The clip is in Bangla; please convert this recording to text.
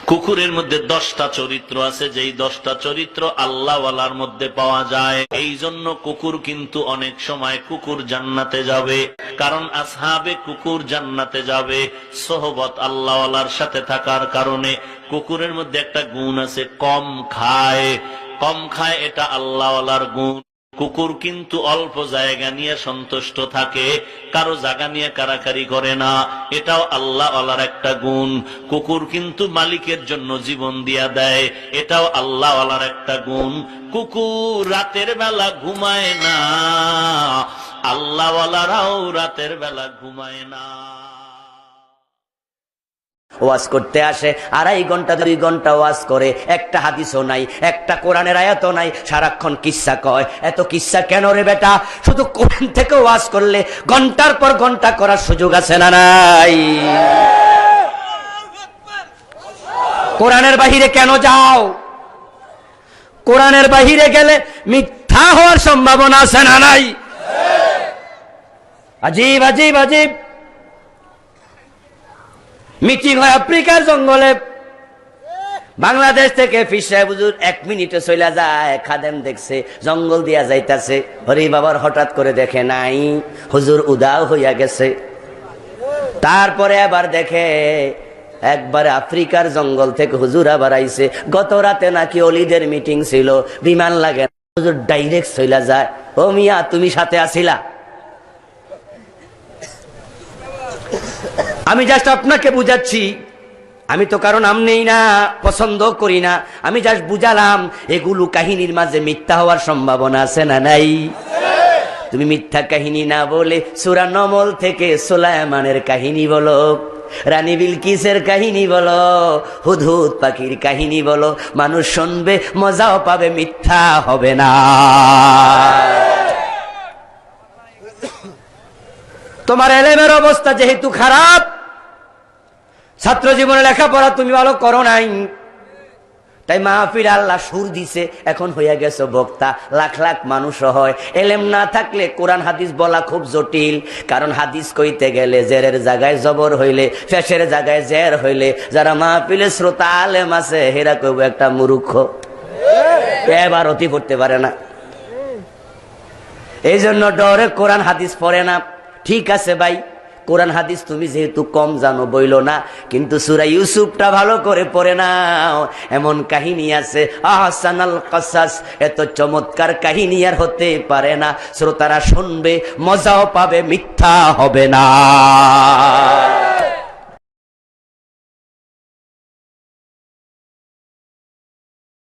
কুকুরের মধ্যে 10টা চরিত্র আছে, যেই 10টা চরিত্র আল্লাহওয়ালার মধ্যে পাওয়া যায়। এই জন্য কুকুর কিন্তু অনেক সময় কুকুর জান্নাতে যাবে, কারণ আসহাবে কুকুর জান্নাতে যাবে সোহবত আল্লাহওয়ালার সাথে থাকার কারণে। কুকুরের মধ্যে একটা গুণ আছে, কম খায়। কম খায়, এটা আল্লাহওয়ালার গুণ। কুকুর কিন্তু অল্প জায়গা নিয়ে সন্তুষ্ট থাকে, কারো জায়গা নিয়ে কারাকারি করে না, এটাও আল্লাহওয়ালার একটা গুণ। কুকুর কিন্তু মালিকের জন্য জীবন দিয়া দেয়, এটাও আল্লাহওয়ালার একটা গুণ। কুকুর রাতের বেলা ঘুমায় না, আল্লাহওয়ালারাও রাতের বেলা ঘুমায় না। ওয়াজ করতে আসে, 2.5 ঘন্টা 2 ঘন্টা ওয়াজ করে, একটা হাদিসও নাই, একটা কোরআনের আয়াতও নাই, সারাক্ষণ কিসসা কয়। এত কিসসা কেন রে বেটা? শুধু কোরআন থেকে ওয়াজ করলে ঘন্টার পর ঘন্টা করার সুযোগ আছে না নাই? কোরআনের বাহিরে কেন যাও? কোরআনের বাহিরে গেলে মিথ্যা হওয়ার সম্ভাবনা আছে না নাই? আজীব আজীব আজীব মিটিং হয় আফ্রিকার জঙ্গলে। বাংলাদেশ থেকে পীর সাহেব হুজুর 1 মিনিটে চলে যায়, খাদেম দেখছে জঙ্গল দিয়া যাইতাছে, হরি বাবার হঠাৎ করে দেখে নাই, হুজুর উদাও হইয়া গেছে। তারপরে আবার দেখে একবারে আফ্রিকার জঙ্গল থেকে হুজুর আবার আইছে, গত রাতে নাকি অলিদের মিটিং ছিল, বিমান লাগে, হুজুর ডাইরেক্ট চলে যায়। ও মিয়া, তুমি সাথে আসিলা? আমি জাস্ট আপনাকে বুঝাচ্ছি, আমি তো কারণ নাম নেই না, পছন্দ করি না, আমি জাস্ট বুঝালাম এগুলো কাহিনীর মাঝে মিথ্যা হওয়ার সম্ভাবনা আছে না নাই? তুমি মিথ্যা কাহিনী না বলে সূরা নমল থেকে সুলাইমানের কাহিনী বলো, রানী বিলকিসের কাহিনী বলো, হুদহুদ পাখির কাহিনী বলো, মানুষ শুনবে, মজাও পাবে, মিথ্যা হবে না। তোমার এলেমের অবস্থা যেহেতু খারাপ, ছাত্র জীবনে লেখাপড়া তুমি ভালো করো নাই, তাই মাহফিল আল্লাহ সুর দিছে, এখন হইয়া গেছো বক্তা, লাখ লাখ মানুষ হয়। এলেম না থাকলে কোরআন হাদিস বলা খুব জটিল, কারণ হাদিস কইতে গেলে জেরের জায়গায় জবর হইলে, ফেসের জায়গায় জের হইলে, যারা মাহফিলে শ্রোতা আলেম আছে হেরা কইব একটা মূর্খ, এবার অতি পড়তে পারে না, এই জন্য ডরে কোরআন হাদিস পড়ে না। ঠিক আছে ভাই, কোরআন হাদিস তুমি যেহেতু কম জানো বইলো না, কিন্তু সূরা ইউসুফটা ভালো করে পড়ে নাও, এমন কাহিনী আছে আহসানাল কসাস, এত চমৎকার কাহিনী আর হতে পারে না, শ্রোতারা শুনবে, মজাও পাবে, মিথ্যা হবে না।